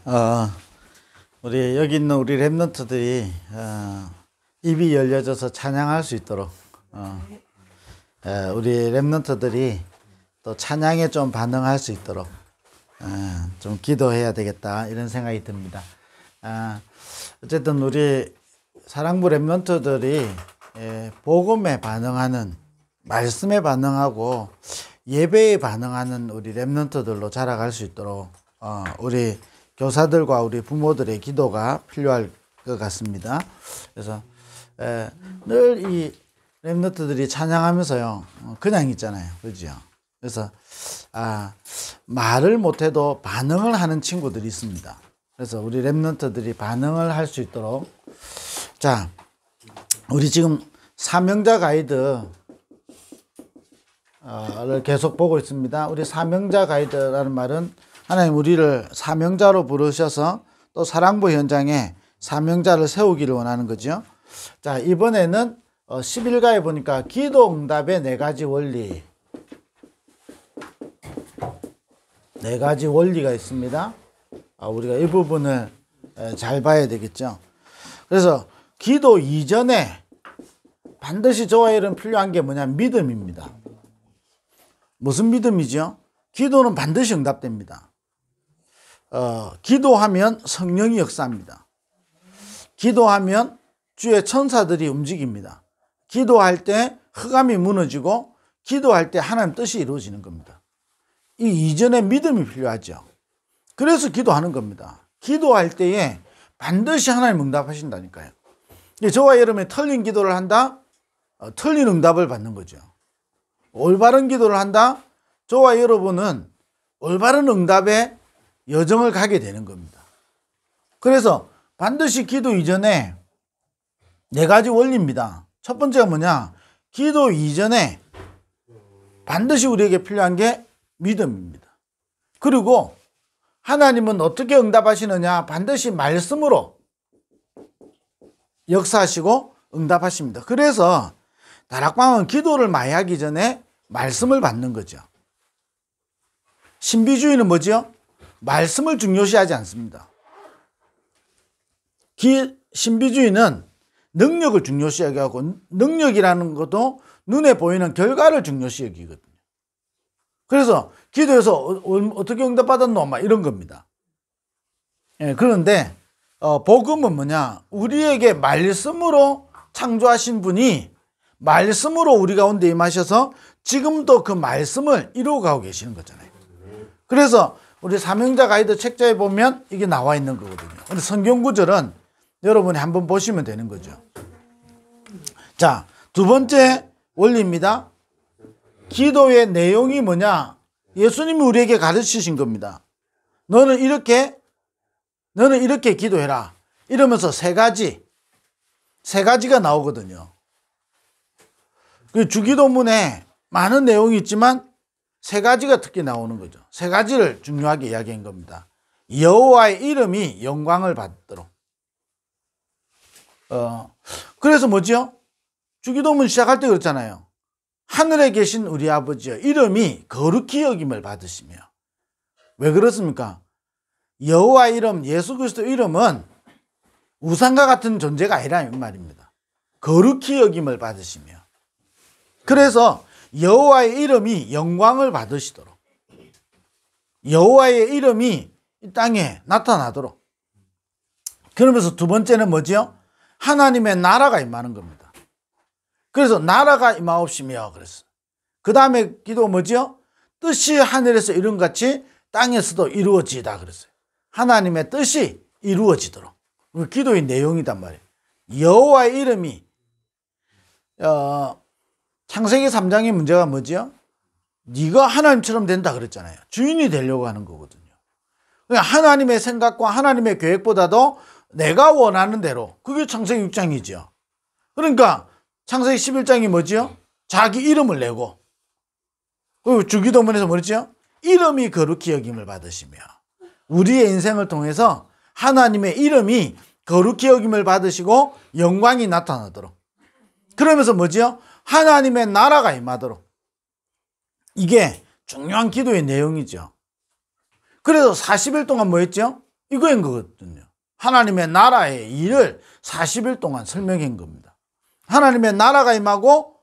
어, 우리 여기 있는 우리 랩런트들이 입이 열려져서 찬양할 수 있도록 우리 랩런트들이 또 찬양에 좀 반응할 수 있도록 좀 기도해야 되겠다 이런 생각이 듭니다. 어쨌든 우리 사랑부 랩런트들이 복음에 반응하는, 말씀에 반응하고 예배에 반응하는 우리 랩런트들로 자라갈 수 있도록 우리 교사들과 우리 부모들의 기도가 필요할 것 같습니다. 그래서 늘 이 랩런트들이 찬양하면서요 그냥 있잖아요, 그죠? 그래서 말을 못해도 반응을 하는 친구들이 있습니다. 그래서 우리 랩런트들이 반응을 할 수 있도록, 자, 우리 지금 사명자 가이드를 계속 보고 있습니다. 우리 사명자 가이드라는 말은 하나님 우리를 사명자로 부르셔서 또 사랑부 현장에 사명자를 세우기를 원하는 거죠. 자, 이번에는 11가에 보니까 기도 응답의 4가지 원리, 4가지 원리가 있습니다. 우리가 이 부분을 잘 봐야 되겠죠. 그래서 기도 이전에 반드시 저와 여러분 필요한 게 뭐냐, 믿음입니다. 무슨 믿음이죠? 기도는 반드시 응답됩니다. 기도하면 성령이 역사합니다. 기도하면 주의 천사들이 움직입니다. 기도할 때 흑암이 무너지고 기도할 때 하나님 뜻이 이루어지는 겁니다. 이 이전에 믿음이 필요하죠. 그래서 기도하는 겁니다. 기도할 때에 반드시 하나님 응답하신다니까요. 저와 여러분이 틀린 기도를 한다? 틀린 응답을 받는 거죠. 올바른 기도를 한다? 저와 여러분은 올바른 응답의 여정을 가게 되는 겁니다. 그래서 반드시 기도 이전에 4가지 원리입니다. 첫 번째가 뭐냐? 기도 이전에 반드시 우리에게 필요한 게 믿음입니다. 그리고 하나님은 어떻게 응답하시느냐? 반드시 말씀으로 역사하시고 응답하십니다. 그래서 다락방은 기도를 많이 하기 전에 말씀을 받는 거죠. 신비주의는 뭐죠? 말씀을 중요시하지 않습니다. 신비주의는 능력을 중요시 여기하고, 능력이라는 것도 눈에 보이는 결과를 중요시 여기거든요. 그래서 기도에서 어떻게 응답받았노? 막 이런 겁니다. 그런데 복음은 뭐냐? 우리에게 말씀으로 창조하신 분이 말씀으로 우리 가운데 임하셔서 지금도 그 말씀을 이루어가고 계시는 거잖아요. 그래서 우리 사명자 가이드 책자에 보면 이게 나와 있는 거거든요. 근데 성경 구절은 여러분이 한번 보시면 되는 거죠. 자, 두 번째 원리입니다. 기도의 내용이 뭐냐? 예수님이 우리에게 가르치신 겁니다. 너는 이렇게 기도해라. 이러면서 3가지가 나오거든요. 그 주기도문에 많은 내용이 있지만 3가지가 특히 나오는 거죠. 3가지를 중요하게 이야기한 겁니다. 여호와의 이름이 영광을 받도록. 그래서 뭐죠? 주기도문 시작할 때 그랬잖아요. 하늘에 계신 우리 아버지여, 이름이 거룩히 여김을 받으시며. 왜 그렇습니까? 여호와의 이름, 예수 그리스도 이름은 우상과 같은 존재가 아니라는 말입니다. 거룩히 여김을 받으시며. 그래서 여호와의 이름이 영광을 받으시도록, 여호와의 이름이 이 땅에 나타나도록. 그러면서 두 번째는 뭐지요? 하나님의 나라가 임하는 겁니다. 그래서 나라가 임하옵시며 그랬어. 그 다음에 기도 뭐지요? 뜻이 하늘에서 이룬 같이 땅에서도 이루어지다 그랬어요. 하나님의 뜻이 이루어지도록. 그 기도의 내용이단 말이에요. 여호와의 이름이 창세기 3장의 문제가 뭐지요? 네가 하나님처럼 된다 그랬잖아요. 주인이 되려고 하는 거거든요. 그러니까 하나님의 생각과 하나님의 계획보다도 내가 원하는 대로, 그게 창세기 6장이죠. 그러니까 창세기 11장이 뭐지요? 자기 이름을 내고, 그리고 주기도문에서 뭐랬죠? 이름이 거룩히 여김을 받으시며. 우리의 인생을 통해서 하나님의 이름이 거룩히 여김을 받으시고 영광이 나타나도록. 그러면서 뭐지요? 하나님의 나라가 임하도록. 이게 중요한 기도의 내용이죠. 그래서 40일 동안 뭐 했죠? 이거인 거거든요. 하나님의 나라의 일을 40일 동안 설명한 겁니다. 하나님의 나라가 임하고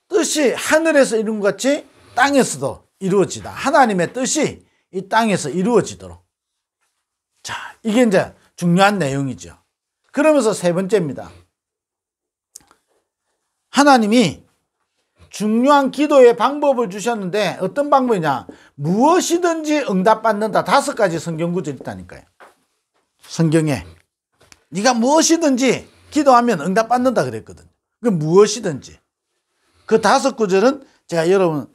뜻이 하늘에서 이룬 것 같이 땅에서도 이루어지다. 하나님의 뜻이 이 땅에서 이루어지도록. 자, 이게 이제 중요한 내용이죠. 그러면서 세 번째입니다. 하나님이 중요한 기도의 방법을 주셨는데 어떤 방법이냐? 무엇이든지 응답받는다. 5가지 성경 구절이 있다니까요. 성경에 네가 무엇이든지 기도하면 응답받는다 그랬거든요. 그 무엇이든지. 그 5구절은 제가 여러분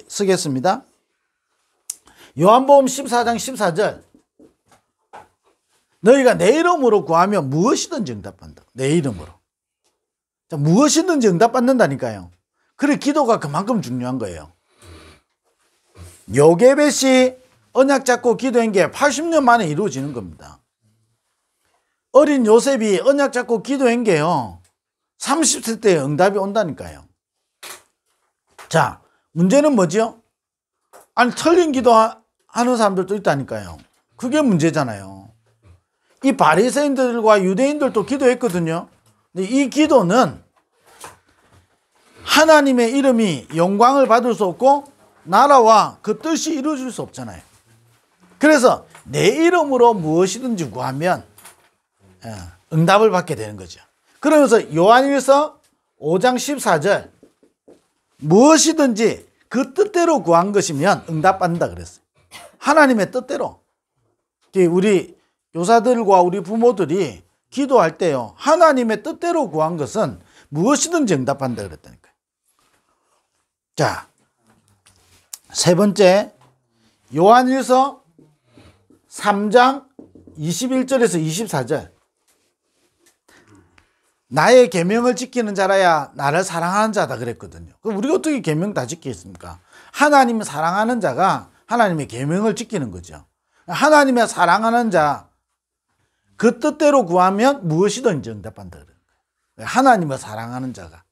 쓰겠습니다. 요한복음 14장 14절. 너희가 내 이름으로 구하면 무엇이든지 응답받는다. 내 이름으로. 자, 무엇이든지 응답받는다니까요. 그래 기도가 그만큼 중요한 거예요. 요게벳이 언약 잡고 기도한 게 80년 만에 이루어지는 겁니다. 어린 요셉이 언약 잡고 기도한 게요 30세 때 응답이 온다니까요. 자, 문제는 뭐죠? 아니 틀린 기도하는 사람들도 있다니까요. 그게 문제잖아요. 이 바리새인들과 유대인들도 기도했거든요. 근데 이 기도는 하나님의 이름이 영광을 받을 수 없고 나라와 그 뜻이 이루어질 수 없잖아요. 그래서 내 이름으로 무엇이든지 구하면 응답을 받게 되는 거죠. 그러면서 요한일서 5장 14절 무엇이든지 그 뜻대로 구한 것이면 응답받는다 그랬어요. 하나님의 뜻대로. 우리 교사들과 우리 부모들이 기도할 때요 하나님의 뜻대로 구한 것은 무엇이든지 응답한다 그랬다니까요. 자, 세 번째 요한일서 3장 21절에서 24절 나의 계명을 지키는 자라야 나를 사랑하는 자다 그랬거든요. 그럼 우리가 어떻게 계명 다 지키겠습니까? 하나님을 사랑하는 자가 하나님의 계명을 지키는 거죠. 하나님의 사랑하는 자 그 뜻대로 구하면 무엇이든지 응답한다 그래요. 하나님을 사랑하는 자가.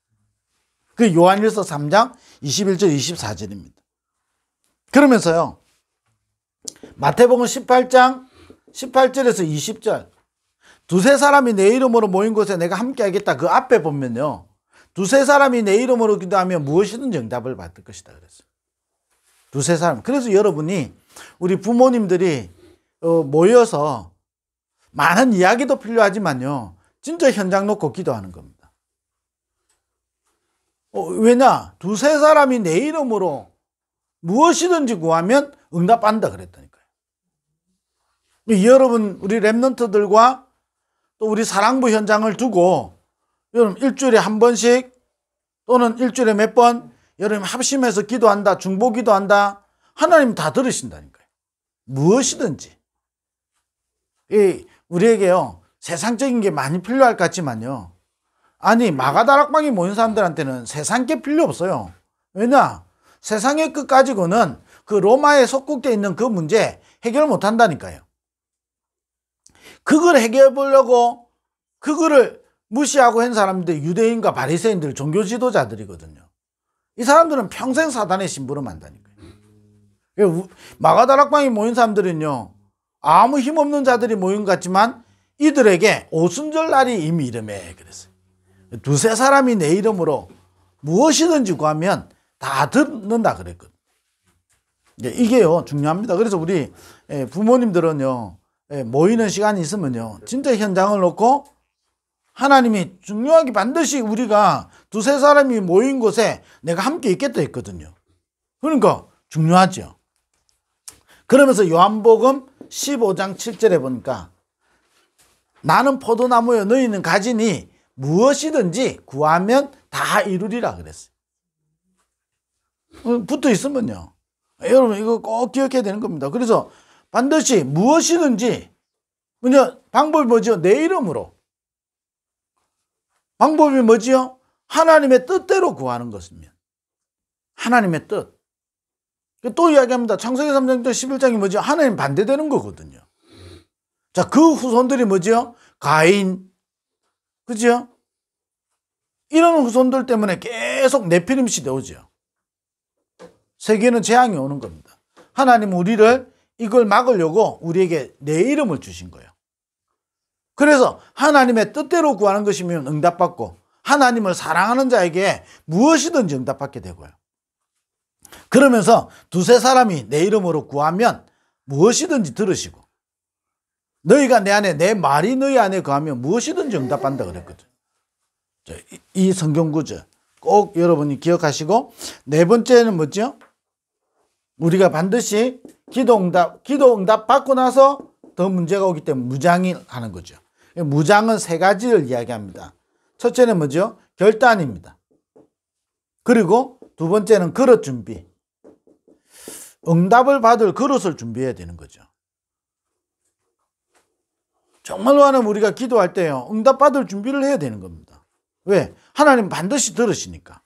그 요한일서 3장 21절 24절입니다. 그러면서요 마태복음 18장 18절에서 20절 두세 사람이 내 이름으로 모인 곳에 내가 함께 하겠다. 그 앞에 보면요 두세 사람이 내 이름으로 기도하면 무엇이든지 응답을 받을 것이다 그랬어요. 두세 사람. 그래서 여러분이 우리 부모님들이 모여서 많은 이야기도 필요하지만요 진짜 현장 놓고 기도하는 겁니다. 왜냐? 두세 사람이 내 이름으로 무엇이든지 구하면 응답한다 그랬다니까요. 여러분 우리 랩런트들과 또 우리 사랑부 현장을 두고 여러분 일주일에 한 번씩 또는 일주일에 몇 번 여러분 합심해서 기도한다. 중보 기도한다. 하나님 다 들으신다니까요. 무엇이든지. 우리에게요 세상적인 게 많이 필요할 것 같지만요 아니 마가다락방에 모인 사람들한테는 세상 게 필요 없어요. 왜냐? 세상의 끝 가지고는 그 로마에 속국되어 있는 그 문제 해결 못 한다니까요. 그걸 해결해 보려고 그거를 무시하고 한 사람들 유대인과 바리새인들 종교 지도자들이거든요. 이 사람들은 평생 사단의 심부름 한다니까요. 마가다락방에 모인 사람들은요 아무 힘없는 자들이 모인 것 같지만 이들에게 오순절 날이 이미 이름에 그랬어요. 두세 사람이 내 이름으로 무엇이든지 구하면 다 듣는다 그랬거든요. 이게요 중요합니다. 그래서 우리 부모님들은요 모이는 시간이 있으면요 진짜 현장을 놓고 하나님이 중요하게 반드시 우리가 두세 사람이 모인 곳에 내가 함께 있겠다 했거든요. 그러니까 중요하죠. 그러면서 요한복음 15장 7절에 보니까 나는 포도나무여 너희는 가지니 무엇이든지 구하면 다 이루리라 그랬어요. 붙어 있으면요 여러분 이거 꼭 기억해야 되는 겁니다. 그래서 반드시 무엇이든지 방법이 뭐죠? 내 이름으로. 방법이 뭐지요? 하나님의 뜻대로 구하는 것이면 하나님의 뜻. 또 이야기합니다. 창세기 3장 11장이 뭐죠? 하나님 반대되는 거거든요. 자, 그 후손들이 뭐죠? 가인, 그죠? 이런 후손들 때문에 계속 네피림 시대 오죠. 세계는 재앙이 오는 겁니다. 하나님은 우리를 이걸 막으려고 우리에게 내 이름을 주신 거예요. 그래서 하나님의 뜻대로 구하는 것이면 응답받고 하나님을 사랑하는 자에게 무엇이든지 응답받게 되고요. 그러면서 두세 사람이 내 이름으로 구하면 무엇이든지 들으시고 너희가 내 안에 내 말이 너희 안에 거하면 무엇이든지 응답한다 그랬거든. 이 성경 구절 꼭 여러분이 기억하시고 네 번째는 뭐죠? 우리가 반드시 기도 응답 받고 나서 더 문제가 오기 때문에 무장이 하는 거죠. 무장은 세 가지를 이야기합니다. 첫째는 뭐죠? 결단입니다. 그리고 두 번째는 그릇 준비. 응답을 받을 그릇을 준비해야 되는 거죠. 정말로 하나님 우리가 기도할 때요, 응답받을 준비를 해야 되는 겁니다. 왜? 하나님 반드시 들으시니까.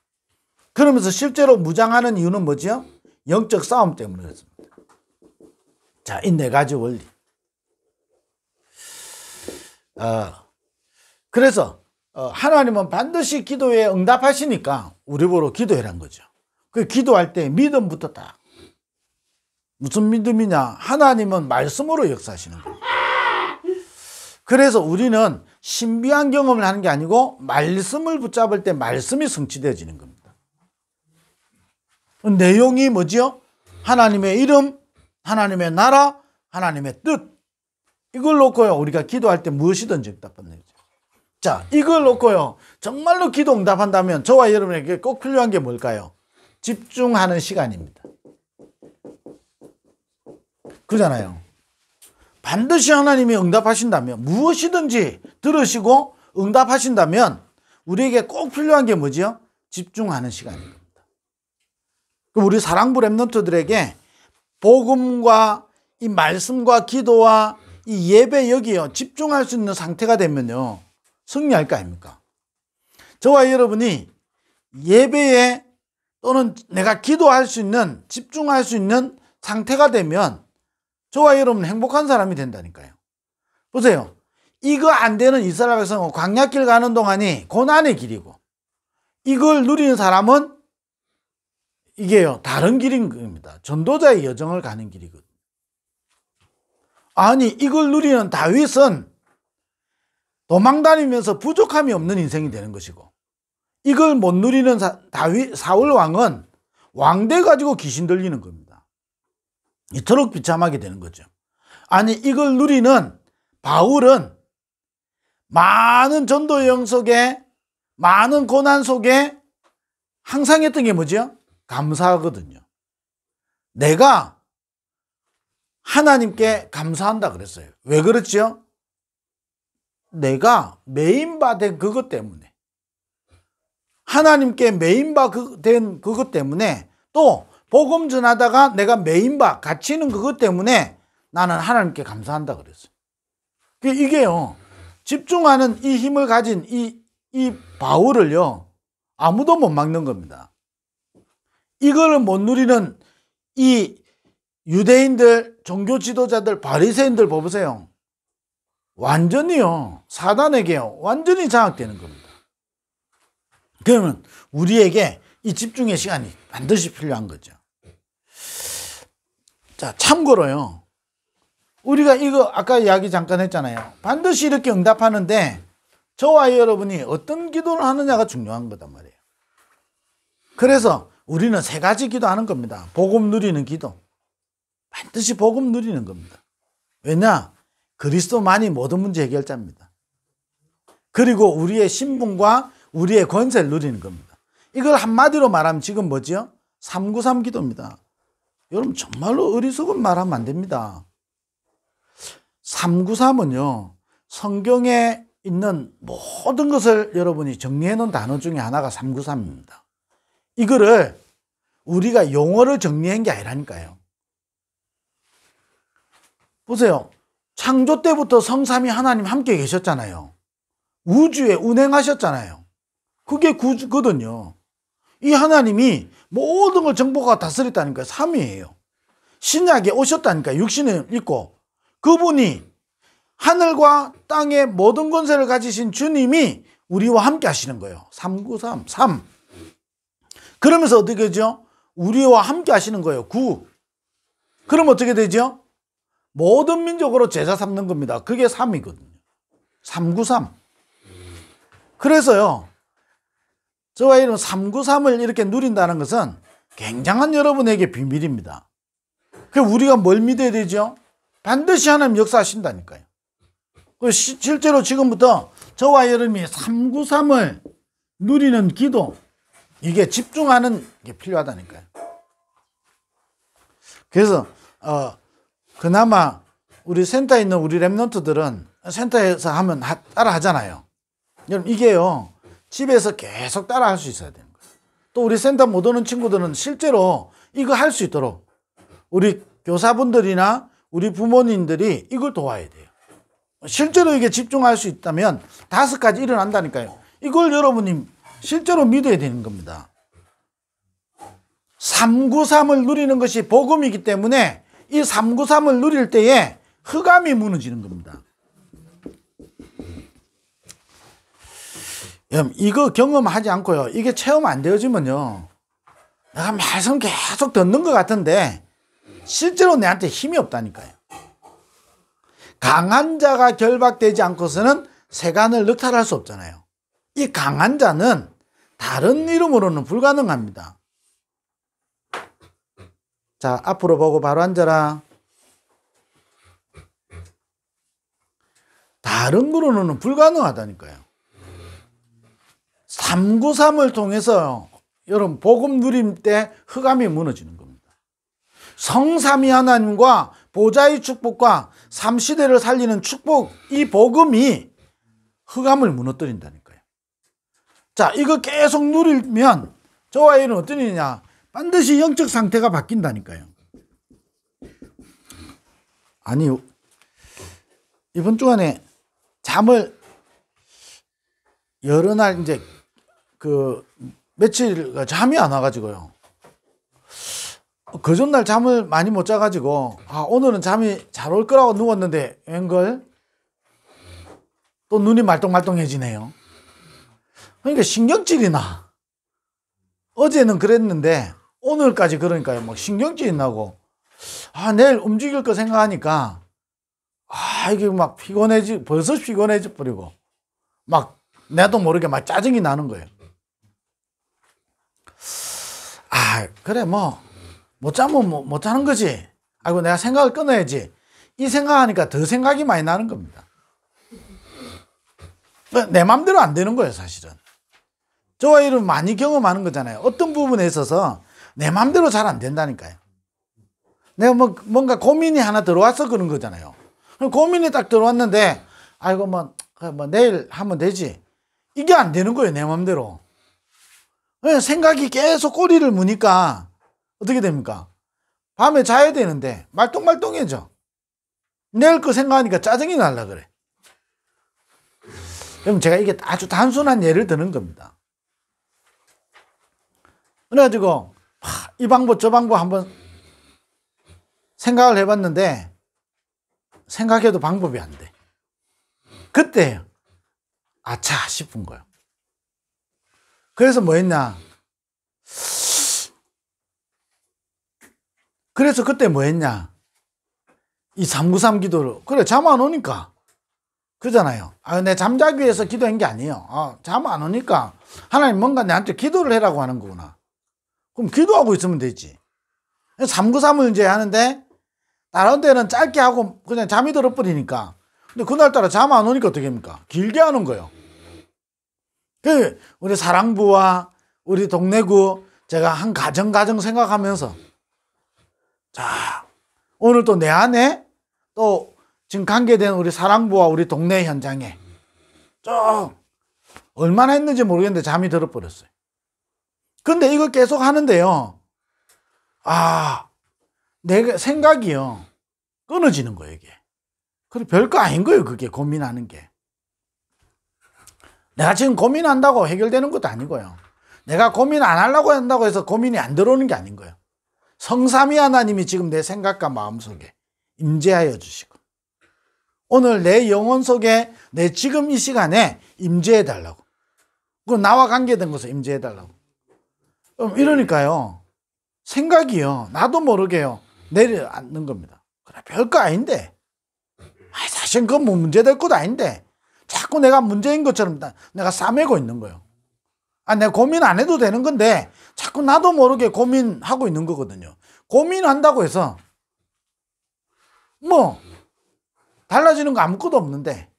그러면서 실제로 무장하는 이유는 뭐죠? 영적 싸움 때문에 그렇습니다. 자, 이 네 가지 원리. 그래서 하나님은 반드시 기도에 응답하시니까 우리 보러 기도해란 거죠. 그 기도할 때 믿음부터 딱. 무슨 믿음이냐? 하나님은 말씀으로 역사하시는 거예요. 그래서 우리는 신비한 경험을 하는 게 아니고 말씀을 붙잡을 때 말씀이 성취되어지는 겁니다. 내용이 뭐죠? 하나님의 이름, 하나님의 나라, 하나님의 뜻. 이걸 놓고요, 우리가 기도할 때 무엇이든지 응답받는 거죠. 자, 이걸 놓고요, 정말로 기도 응답한다면 저와 여러분에게 꼭 필요한 게 뭘까요? 집중하는 시간입니다. 그러잖아요. 반드시 하나님이 응답하신다면, 무엇이든지 들으시고 응답하신다면 우리에게 꼭 필요한 게 뭐죠? 집중하는 시간인 겁니다. 우리 사랑부 렘넌트들에게 복음과 이 말씀과 기도와 이 예배 여기요, 집중할 수 있는 상태가 되면요, 승리할 거 아닙니까? 저와 여러분이 예배에 또는 내가 기도할 수 있는, 집중할 수 있는 상태가 되면 저와 여러분은 행복한 사람이 된다니까요. 보세요. 이거 안 되는 이스라엘 백성은 광야길 가는 동안이 고난의 길이고, 이걸 누리는 사람은 이게요, 다른 길인 겁니다. 전도자의 여정을 가는 길이거든요. 아니, 이걸 누리는 다윗은 도망다니면서 부족함이 없는 인생이 되는 것이고, 이걸 못 누리는 사울 왕은 왕대 가지고 귀신 들리는 겁니다. 이토록 비참하게 되는 거죠. 아니, 이걸 누리는 바울은 많은 전도 여행 속에, 많은 고난 속에 항상 했던 게 뭐죠? 감사하거든요. 내가 하나님께 감사한다 그랬어요. 왜 그렇죠? 내가 메인바 된 그것 때문에, 하나님께 메인바 된 그것 때문에, 또 복음 전하다가 내가 메인바 갇히는 그것 때문에 나는 하나님께 감사한다 그랬어요. 이게요, 집중하는 이 힘을 가진 이 바울을요, 아무도 못 막는 겁니다. 이걸 못 누리는 이 유대인들, 종교 지도자들, 바리새인들 보세요. 완전히요, 사단에게요, 완전히 장악되는 겁니다. 그러면 우리에게 이 집중의 시간이 반드시 필요한 거죠. 자, 참고로요, 우리가 이거 아까 이야기 잠깐 했잖아요. 반드시 이렇게 응답하는데 저와 여러분이 어떤 기도를 하느냐가 중요한 거단 말이에요. 그래서 우리는 세 가지 기도하는 겁니다. 복음 누리는 기도. 반드시 복음 누리는 겁니다. 왜냐? 그리스도만이 모든 문제 해결자입니다. 그리고 우리의 신분과 우리의 권세를 누리는 겁니다. 이걸 한마디로 말하면 지금 뭐죠? 393 기도입니다. 여러분 정말로 어리석은 말하면 안 됩니다. 393은요, 성경에 있는 모든 것을 여러분이 정리해 놓은 단어 중에 하나가 393입니다. 이거를 우리가 용어를 정리한 게 아니라니까요. 보세요. 창조 때부터 성삼위 하나님 함께 계셨잖아요. 우주에 운행하셨잖아요. 그게 구거든요. 이 하나님이 모든 걸 정복하고 다스렸다니까요. 삼위예요. 신약에 오셨다니까요. 육신을 입고. 그분이 하늘과 땅의 모든 권세를 가지신 주님이 우리와 함께 하시는 거예요. 393, 3. 그러면서 어떻게 되죠? 우리와 함께 하시는 거예요. 9. 그럼 어떻게 되죠? 모든 민족으로 제자 삼는 겁니다. 그게 3이거든요. 393. 그래서요, 저와 이런 393을 이렇게 누린다는 것은 굉장한 여러분에게 비밀입니다. 그 우리가 뭘 믿어야 되죠? 반드시 하나님 역사하신다니까요. 실제로 지금부터 저와 여러분이 393을 누리는 기도, 이게 집중하는 게 필요하다니까요. 그래서 그나마 우리 센터에 있는 우리 랩런트들은 센터에서 하면 따라 하잖아요. 여러분, 이게요, 집에서 계속 따라 할 수 있어야 되는 거예요. 또 우리 센터 못 오는 친구들은 실제로 이거 할 수 있도록 우리 교사분들이나 우리 부모님들이 이걸 도와야 돼요. 실제로 이게 집중할 수 있다면 5가지 일어난다니까요. 이걸 여러분이 실제로 믿어야 되는 겁니다. 393을 누리는 것이 복음이기 때문에 이 393을 누릴 때에 흑암이 무너지는 겁니다. 이거 경험하지 않고요, 이게 체험 안 되어지면요, 내가 말씀 계속 듣는 것 같은데 실제로 내한테 힘이 없다니까요. 강한 자가 결박되지 않고서는 세간을 늑탈할 수 없잖아요. 이 강한 자는 다른 이름으로는 불가능합니다. 자, 앞으로 보고 바로 앉아라. 다른 거로는 불가능하다니까요. 393을 통해서 여러분 복음 누림 때 흑암이 무너지는 겁니다. 성삼위 하나님과 보좌의 축복과 3시대를 살리는 축복, 이 복음이 흑암을 무너뜨린다니까요. 자, 이거 계속 누리면 저와 얘는 어떤 일이냐, 반드시 영적 상태가 바뀐다니까요. 아니, 이번 주간에 잠을 여러 날 이제 며칠 잠이 안 와가지고요, 그 전날 잠을 많이 못 자가지고 오늘은 잠이 잘 올 거라고 누웠는데 웬걸 또 눈이 말똥말똥해지네요. 그러니까 신경질이 나. 어제는 그랬는데 오늘까지 그러니까요, 막 신경질이 나고, 내일 움직일 거 생각하니까 이게 막 벌써 피곤해져 버리고, 막 나도 모르게 막 짜증이 나는 거예요. 그래, 못 자면 못 자는 거지. 아이고, 내가 생각을 끊어야지. 이 생각하니까 더 생각이 많이 나는 겁니다. 내 맘대로 안 되는 거예요, 사실은. 저와 이런 많이 경험하는 거잖아요. 어떤 부분에 있어서 내 맘대로 잘 안 된다니까요. 내가 뭔가 고민이 하나 들어와서 그런 거잖아요. 고민이 딱 들어왔는데, 아이고, 내일 하면 되지. 이게 안 되는 거예요, 내 맘대로. 생각이 계속 꼬리를 무니까 어떻게 됩니까? 밤에 자야 되는데 말똥말똥해져. 내일 거 생각하니까 짜증이 날라 그래. 그럼 제가 이게 아주 단순한 예를 드는 겁니다. 그래가지고 이 방법 저 방법 한번 생각을 해봤는데 생각해도 방법이 안 돼. 그때 아차 싶은 거예요. 그래서 뭐 했냐? 그래서 그때 뭐 했냐? 이 393 기도를, 그래, 잠 안 오니까. 그잖아요. 내 잠자기 위해서 기도한 게 아니에요. 잠 안 오니까 하나님 뭔가 내한테 기도를 해라고 하는 거구나. 그럼 기도하고 있으면 되지. 393을 이제 하는데 다른 때는 짧게 하고 그냥 잠이 들어버리니까. 근데 그날따라 잠 안 오니까 어떻게 합니까? 길게 하는 거예요. 우리 사랑부와 우리 동네구 제가 한 가정 생각하면서, 자, 오늘 또 내 안에 또 지금 관계된 우리 사랑부와 우리 동네 현장에 쭉 얼마나 했는지 모르겠는데 잠이 들어버렸어요. 근데 이걸 계속 하는데요, 내 생각이요 끊어지는 거예요, 이게. 그래, 별거 아닌 거예요, 그게. 고민하는 게. 내가 지금 고민한다고 해결되는 것도 아니고요. 내가 고민 안 하려고 한다고 해서 고민이 안 들어오는 게 아닌 거예요. 성삼위 하나님이 지금 내 생각과 마음 속에 임재하여 주시고, 오늘 내 영혼 속에 내 지금 이 시간에 임재해 달라고, 그리고 나와 관계된 것을 임재해 달라고. 이러니까요, 생각이요 나도 모르게요 내려앉는 겁니다. 그래, 별거 아닌데. 사실 그건 뭐 문제될 것도 아닌데. 자꾸 내가 문제인 것처럼 내가 싸매고 있는 거예요. 내가 고민 안 해도 되는 건데 자꾸 나도 모르게 고민하고 있는 거거든요. 고민한다고 해서 뭐 달라지는 거 아무것도 없는데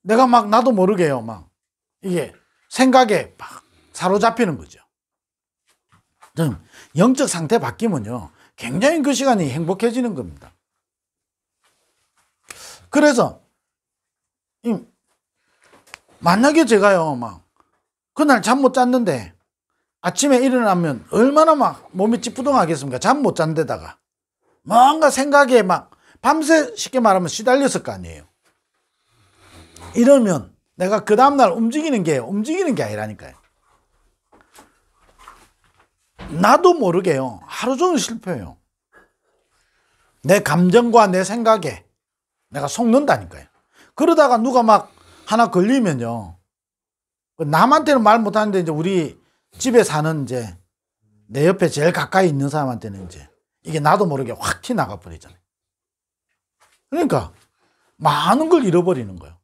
내가 막 나도 모르게요. 막 이게 생각에 막 사로잡히는 거죠. 영적 상태 바뀌면요. 굉장히 그 시간이 행복해지는 겁니다. 그래서 만약에 제가요, 막 그날 잠 못 잤는데 아침에 일어나면 얼마나 막 몸이 찌뿌둥하겠습니까? 잠 못 잔 데다가 뭔가 생각에 막 밤새 쉽게 말하면 시달렸을 거 아니에요. 이러면 내가 그 다음날 움직이는 게 아니라니까요. 나도 모르게요. 하루 종일 실패해요. 내 감정과 내 생각에 내가 속는다니까요. 그러다가 누가 막 하나 걸리면요. 남한테는 말 못하는데 이제 우리 집에 사는 이제 내 옆에 제일 가까이 있는 사람한테는 이제 이게 나도 모르게 확 튀나가 버리잖아요. 그러니까 많은 걸 잃어버리는 거예요.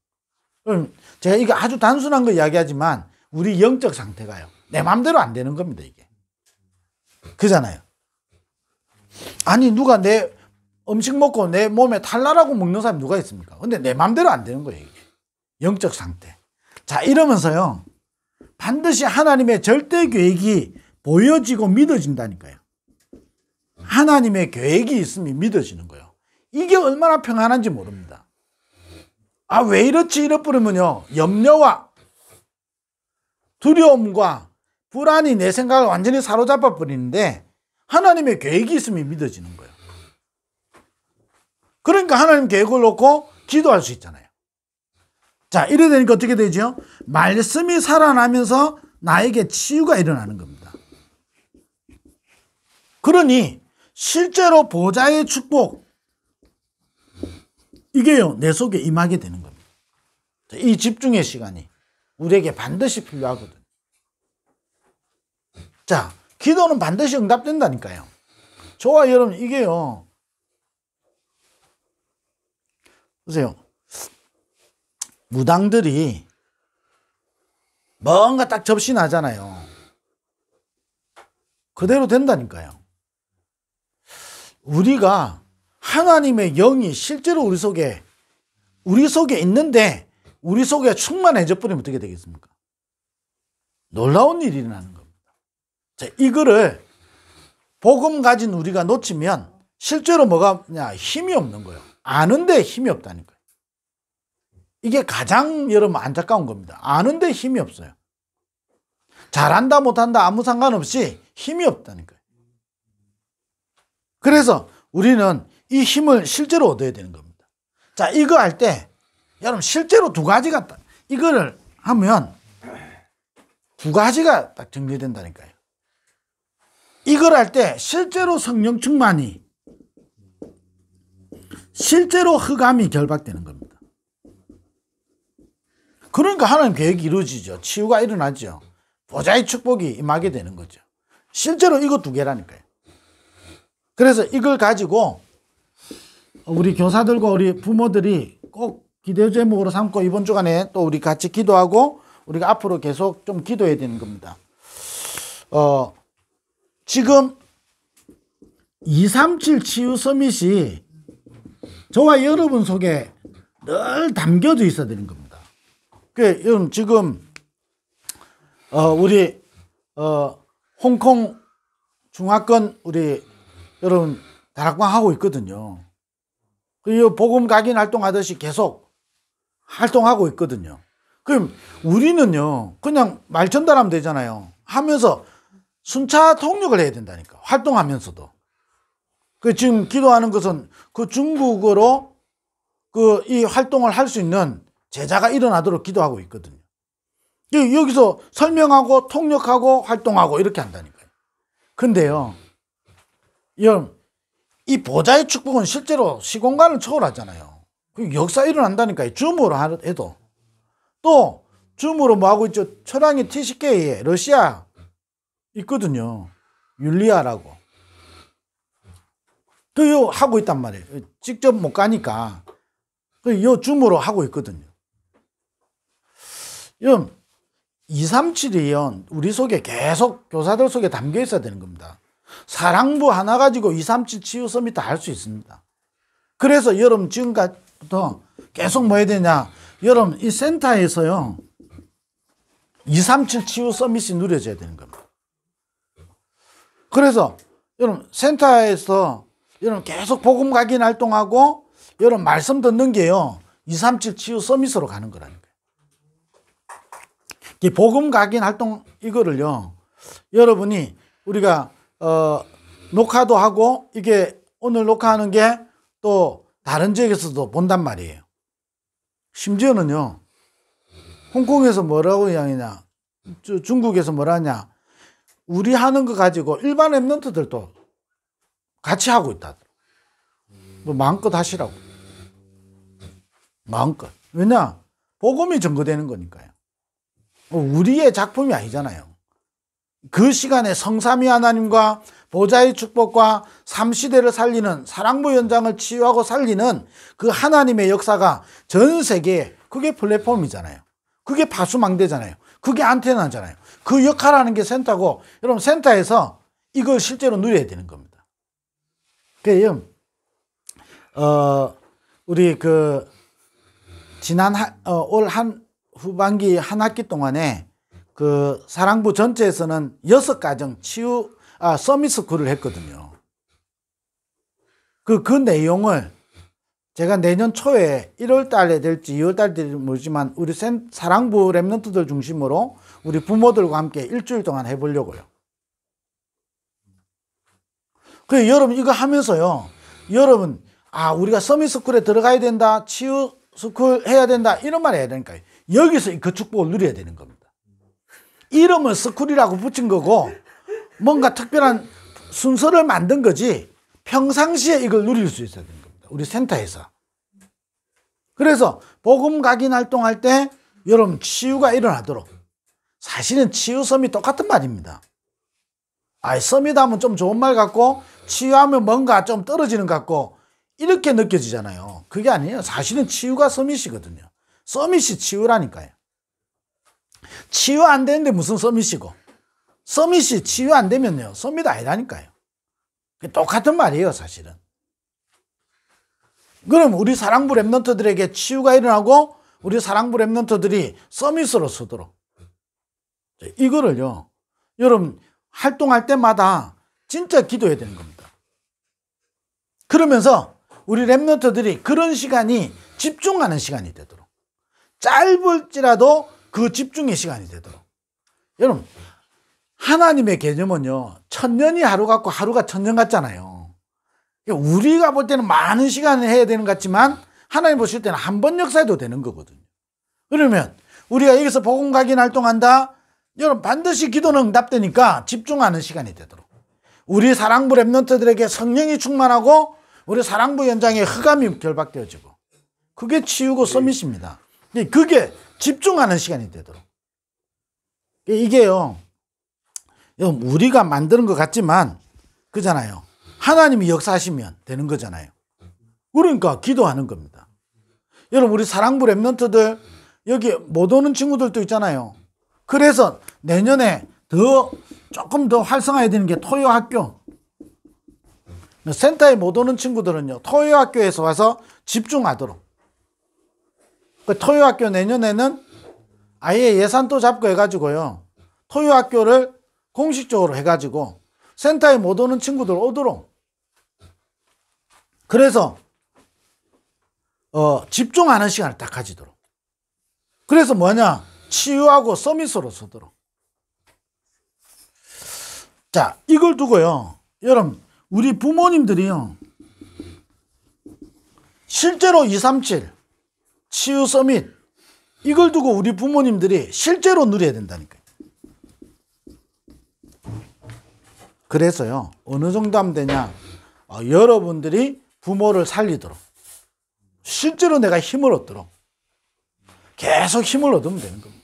제가 이게 아주 단순한 거 이야기하지만 우리 영적 상태가요. 내 마음대로 안 되는 겁니다, 이게. 그잖아요. 아니, 누가 내 음식 먹고 내 몸에 탈나라고 먹는 사람이 누가 있습니까? 근데 내 마음대로 안 되는 거예요, 이게. 영적 상태. 자, 이러면서요. 반드시 하나님의 절대 계획이 보여지고 믿어진다니까요. 하나님의 계획이 있으면 믿어지는 거예요. 이게 얼마나 평안한지 모릅니다. 왜 이렇지 이래버리면요. 염려와 두려움과 불안이 내 생각을 완전히 사로잡아 버리는데 하나님의 계획이 있으면 믿어지는 거예요. 그러니까 하나님 계획을 놓고 기도할 수 있잖아요. 자, 이래 되니까 어떻게 되죠? 말씀이 살아나면서 나에게 치유가 일어나는 겁니다. 그러니 실제로 보좌의 축복, 이게요, 내 속에 임하게 되는 겁니다. 이 집중의 시간이 우리에게 반드시 필요하거든요. 자, 기도는 반드시 응답된다니까요. 저와 여러분, 이게요. 보세요. 무당들이 뭔가 딱 접시 나잖아요. 그대로 된다니까요. 우리가 하나님의 영이 실제로 우리 속에 있는데 우리 속에 충만해져 버리면 어떻게 되겠습니까? 놀라운 일이 일어나는 겁니다. 자, 이거를 복음 가진 우리가 놓치면 실제로 뭐가 힘이 없는 거예요. 아는데 힘이 없다니까요. 이게 가장 여러분 안타까운 겁니다. 아는데 힘이 없어요. 잘한다 못한다 아무 상관없이 힘이 없다니까요. 그래서 우리는 이 힘을 실제로 얻어야 되는 겁니다. 자, 이거 할 때 여러분 실제로 두 가지가 이거를 하면 두 가지가 딱 정리된다니까요. 이걸 할 때 실제로 성령 충만이, 실제로 흑암이 결박되는 겁니다. 그러니까 하나님 계획이 이루어지죠. 치유가 일어나죠. 보좌의 축복이 임하게 되는 거죠. 실제로 이거 두 개라니까요. 그래서 이걸 가지고 우리 교사들과 우리 부모들이 꼭 기도 제목으로 삼고 이번 주간에 또 우리 같이 기도하고 우리가 앞으로 계속 좀 기도해야 되는 겁니다. 지금 237 치유 서밋이 저와 여러분 속에 늘 담겨져 있어야 되는 겁니다. 여러분 지금 우리 홍콩 중화권 우리 여러분 다락방 하고 있거든요. 그 복음 각인 활동하듯이 계속 활동하고 있거든요. 그럼 우리는요 그냥 말 전달하면 되잖아요. 하면서 순차 통역을 해야 된다니까. 활동하면서도. 지금 기도하는 것은 그 중국어로 이 활동을 할 수 있는 제자가 일어나도록 기도하고 있거든요. 여기서 설명하고 통역하고 활동하고 이렇게 한다니까요. 근데요, 이 보좌의 축복은 실제로 시공간을 초월하잖아요. 역사 일어난다니까요. 줌으로 해도. 또 줌으로 뭐 하고 있죠? 철왕이 TCK에 러시아 있거든요. 율리아라고. 요 하고 있단 말이에요. 직접 못 가니까 요 줌으로 하고 있거든요. 237이요. 우리 속에 계속 교사들 속에 담겨 있어야 되는 겁니다. 사랑부 하나 가지고 237 치유 서밋 할 수 있습니다. 그래서 여러분 지금까지부터 계속 뭐 해야 되냐. 여러분 이 센터에서요. 237 치유 서밋이 누려져야 되는 겁니다. 그래서 여러분 센터에서 여러분 계속 복음 각인 활동하고 여러분 말씀 듣는 게요. 237 치유 서밋으로 가는 거라니까요. 이 복음 각인 활동 이거를요. 여러분이 우리가 녹화도 하고 이게 오늘 녹화하는 게 또 다른 지역에서도 본단 말이에요. 심지어는요. 홍콩에서 뭐라고 이야기냐. 중국에서 뭐라 하냐. 우리 하는 거 가지고 일반 랩런트들도 같이 하고 있다. 뭐 마음껏 하시라고. 마음껏. 왜냐? 복음이 증거되는 거니까요. 우리의 작품이 아니잖아요. 그 시간에 성삼위 하나님과 보좌의 축복과 3시대를 살리는 사랑부 현장을 치유하고 살리는 그 하나님의 역사가 전 세계에 그게 플랫폼이잖아요. 그게 파수망대잖아요. 그게 안테나잖아요. 그 역할을 하는 게 센터고 여러분 센터에서 이걸 실제로 누려야 되는 겁니다. 그래요. 우리 그 지난 올 한 후반기 한 학기 동안에 그 사랑부 전체에서는 6가정 치유 서밋 스쿨을 했거든요. 그 내용을 제가 내년 초에 1월 달에 될지 2월 달에 될지 모르지만 우리 사랑부 랩런트들 중심으로 우리 부모들과 함께 일주일 동안 해보려고요. 그래서 여러분 이거 하면서요. 여러분 우리가 서밋 스쿨에 들어가야 된다. 치유 스쿨 해야 된다. 이런 말 해야 되니까요. 여기서 그 축복을 누려야 되는 겁니다. 이름을 스쿨이라고 붙인 거고 뭔가 특별한 순서를 만든 거지 평상시에 이걸 누릴 수 있어야 되는 겁니다. 우리 센터에서. 그래서 복음 각인 활동할 때 여러분 치유가 일어나도록 사실은 치유 서밋 똑같은 말입니다. 서밋 하면 좀 좋은 말 같고 치유하면 뭔가 좀 떨어지는 것 같고 이렇게 느껴지잖아요. 그게 아니에요. 사실은 치유가 서밋이거든요. 서밋이 치유라니까요. 치유 안 되는데 무슨 서밋이고 서밋이 치유 안 되면요. 서밋 아니라니까요. 똑같은 말이에요. 사실은. 그럼 우리 사랑부 랩런트들에게 치유가 일어나고 우리 사랑부 랩런트들이 서밋으로 서도록 이거를요. 여러분 활동할 때마다 진짜 기도해야 되는 겁니다. 그러면서 우리 랩런트들이 그런 시간이 집중하는 시간이 되도록 짧을지라도 그 집중의 시간이 되도록 여러분 하나님의 개념은요 1000년이 하루 같고 하루가 1000년 같잖아요. 우리가 볼 때는 많은 시간을 해야 되는 것 같지만 하나님 보실 때는 한 번 역사해도 되는 거거든요. 그러면 우리가 여기서 복음 각인 활동한다. 여러분 반드시 기도는 응답되니까 집중하는 시간이 되도록 우리 사랑부 랩런트들에게 성령이 충만하고 우리 사랑부 현장에 흑암이 결박되어지고 그게 치유고 서밋입니다. 그게 집중하는 시간이 되도록 이게요 우리가 만드는 것 같지만 그잖아요. 하나님이 역사하시면 되는 거잖아요. 그러니까 기도하는 겁니다. 여러분 우리 사랑부 랩런트들 여기 못 오는 친구들도 있잖아요. 그래서 내년에 조금 더 활성화해야 되는 게 토요학교. 센터에 못 오는 친구들은요 토요학교에서 와서 집중하도록 토요학교 내년에는 아예 예산도 잡고 해가지고요 토요학교를 공식적으로 해가지고 센터에 못 오는 친구들 오도록 그래서 집중하는 시간을 딱 가지도록 그래서 뭐냐 치유하고 서밋으로 서도록 자 이걸 두고요 여러분 우리 부모님들이요 실제로 237 치유 서밋 이걸 두고 우리 부모님들이 실제로 누려야 된다니까요. 그래서요 어느 정도 하면 되냐 여러분들이 부모를 살리도록 실제로 내가 힘을 얻도록 계속 힘을 얻으면 되는 겁니다.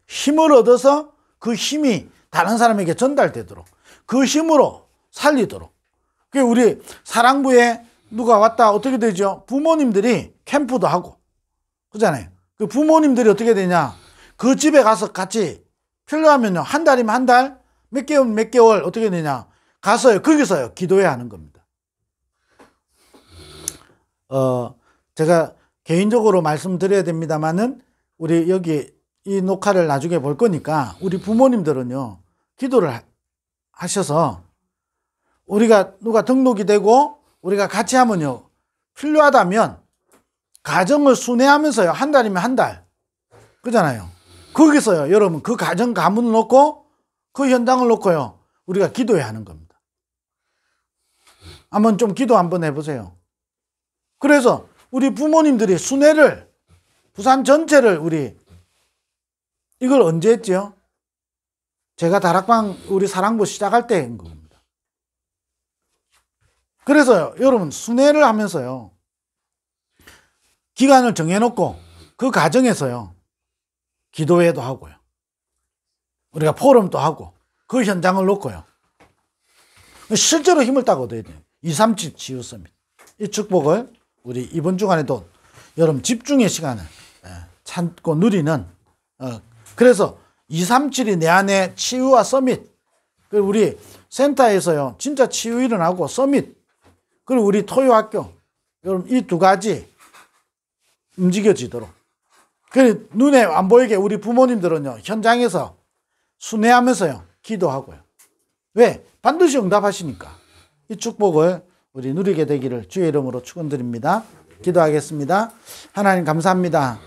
힘을 얻어서 그 힘이 다른 사람에게 전달되도록 그 힘으로 살리도록 우리 사랑부에 누가 왔다 어떻게 되죠? 부모님들이 캠프도 하고 그잖아요. 그 부모님들이 어떻게 되냐? 그 집에 가서 같이 필요하면요 한 달이면 한 달, 몇 개월 몇 개월 어떻게 되냐? 가서요 거기서요 기도해야 하는 겁니다. 제가 개인적으로 말씀드려야 됩니다만은 우리 여기 이 녹화를 나중에 볼 거니까 우리 부모님들은요 기도를 하셔서 우리가 누가 등록이 되고 우리가 같이 하면요 필요하다면 가정을 순회하면서요 한 달이면 한 달 그잖아요. 거기서요 여러분 그 가정 가문을 놓고 그 현장을 놓고요 우리가 기도해야 하는 겁니다. 한번 좀 기도 한번 해보세요. 그래서 우리 부모님들이 순회를 부산 전체를 우리 이걸 언제 했죠? 제가 다락방 우리 사랑부 시작할 때인 겁니다. 그래서 여러분 순회를 하면서요 기간을 정해놓고 그 과정에서요 기도회도 하고요 우리가 포럼도 하고 그 현장을 놓고요 실제로 힘을 따고 얻어야 돼요. 237 치유 서밋 이 축복을 우리 이번 주간에도 여러분 집중의 시간을 찾고 누리는 그래서 237이 내 안에 치유와 서밋 그리고 우리 센터에서요 진짜 치유 일어나고 서밋 그리고 우리 토요학교 여러분 이 두 가지 움직여지도록 그 눈에 안 보이게 우리 부모님들은요 현장에서 순회하면서요 기도하고요. 왜? 반드시 응답하시니까 이 축복을 우리 누리게 되기를 주의 이름으로 축원드립니다. 기도하겠습니다. 하나님 감사합니다.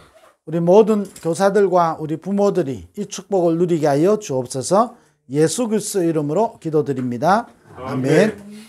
우리 모든 교사들과 우리 부모들이 이 축복을 누리게 하여 주옵소서. 예수 그리스도 이름으로 기도드립니다. 아멘.